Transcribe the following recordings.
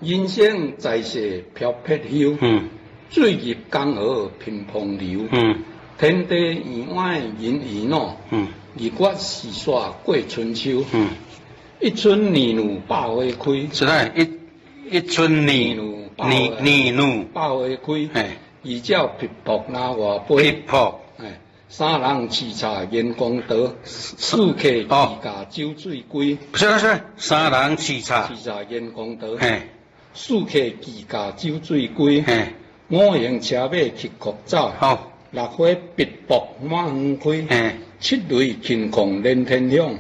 人生在世飘撇休，水入江河平蓬流。天地圆弯人易老，日月时煞过春秋。一春泥如百花开，是的，一春泥如百花开。二鸟匹扑那外飞，匹扑。三人沏茶言公道，四客齐驾酒醉归。是，三人沏茶言公道，四客齐驾酒醉归。五行车马七国走，六花笔扑满园开。七雷擎空连天响，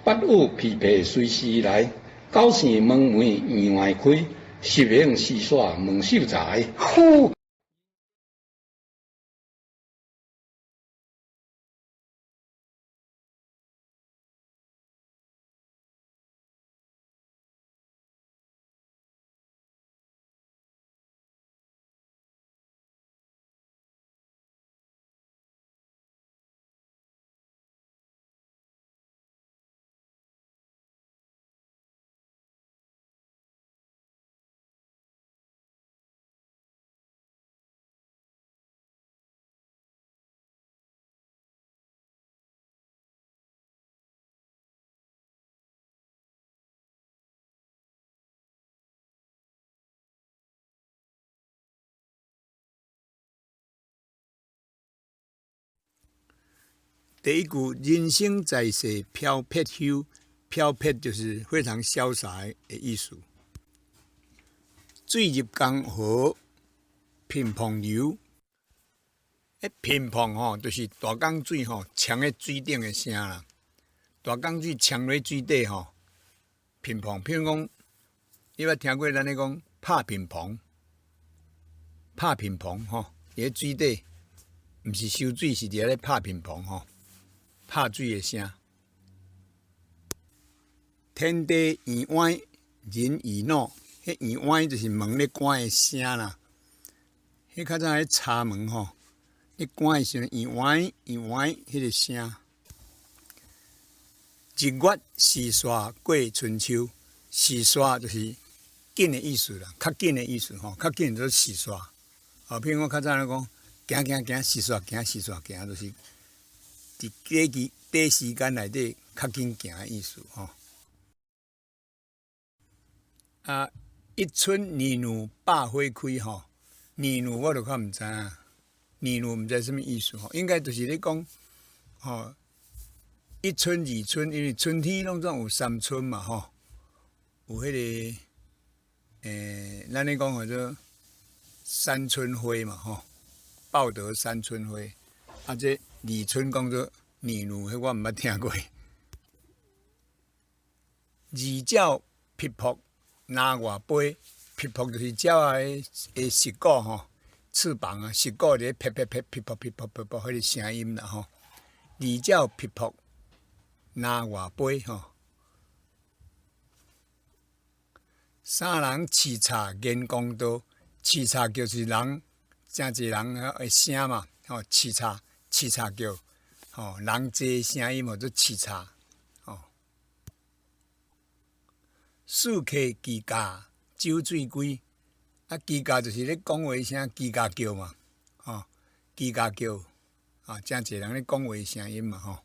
八舞琵琶随时来。九扇门楣院外开，十名戏耍门秀才。第一句“人生在世飘撇休”，飘撇就是非常潇洒的意思。水入江河平蓬流，平蓬就是大江水呛在水顶的声啦。大江水呛在水底平蓬，譬如讲，你捌听过咱咧讲拍乒乓，伫咧水底，毋是收水，是伫咧拍乒乓拍水的声。天地圆弯，人易老。迄圆弯就是门咧关的声啦。迄较早咧插门咧关的时阵，圆弯迄个声。日月时煞过春秋，时煞就是紧的意思啦，较紧的意思较紧就是时煞。譬如我较早咧讲，行时煞行，就是伫短时间内底较紧行的意思一春泥如百花开泥如我就较毋知影，泥如毋知什么意思应该就是咧讲一春二春，因为春天拢总有三春嘛有迄个咱咧讲叫做三春花嘛报得三春花这二春讲做泥如，迄我毋捌听过。二鸟匹扑那外飞，匹扑就是鸟的翅骨翅膀翅骨咧噼噼噼噼扑噼扑噼扑迄个声音啦二鸟匹扑那外飞三人沏茶言公道，沏茶就是人真侪人的声嘛沏茶叫人侪声音做沏茶四客齐驾酒醉归，齐驾就是咧讲话声，齐驾叫嘛，齐驾叫真侪人咧讲话声音嘛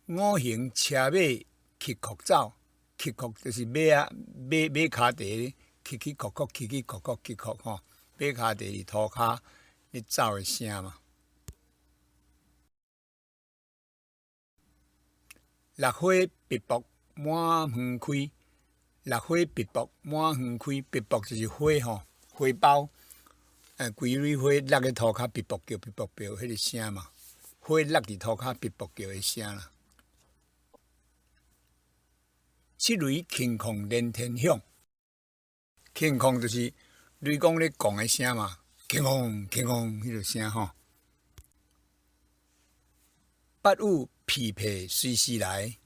五行车马崎岖走，崎岖就是马骹地崎岖崎岖马骹地涂骹咧走的声嘛。六花笔扑满园开，六花笔扑满园开，笔扑就是花花苞，规蕊花落喺涂骹，笔扑叫，迄个声嘛，花落伫涂骹，笔扑叫的声啦。七雷擎空连天响，擎空就是雷公咧讲的声嘛，擎空迄个声八舞琵琶随时来，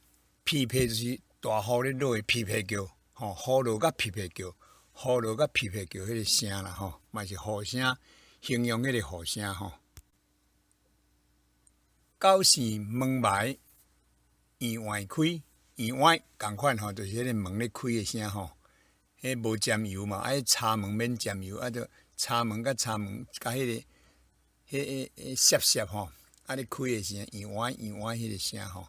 琵琶就是大雨咧落的琵琶叫，雨落甲琵琶叫，雨落甲琵琶叫迄个声啦嘛是雨声，形容迄个雨声九扇门楣院外开，圆歪共款吼，就是迄个门咧开诶声吼，迄无沾油嘛，插门免沾油，着插门甲迄个涩涩吼，咧开诶声，圆歪迄个声吼，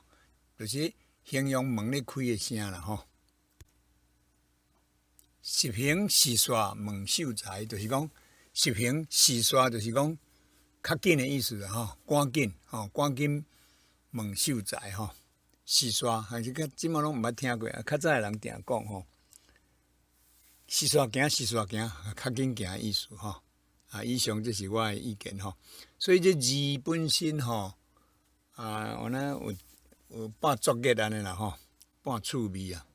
就是形容门咧开诶声啦吼。十行四刷门秀才，就是讲十行四刷，就是讲较紧诶意思啦吼，赶紧门秀才吼。四刷还是即马拢毋捌听过，较早诶人定讲吼，四刷行，较紧行意思吼。以上这是我诶意见吼。所以这字本身吼，有半作业安尼啦吼，半趣味啊。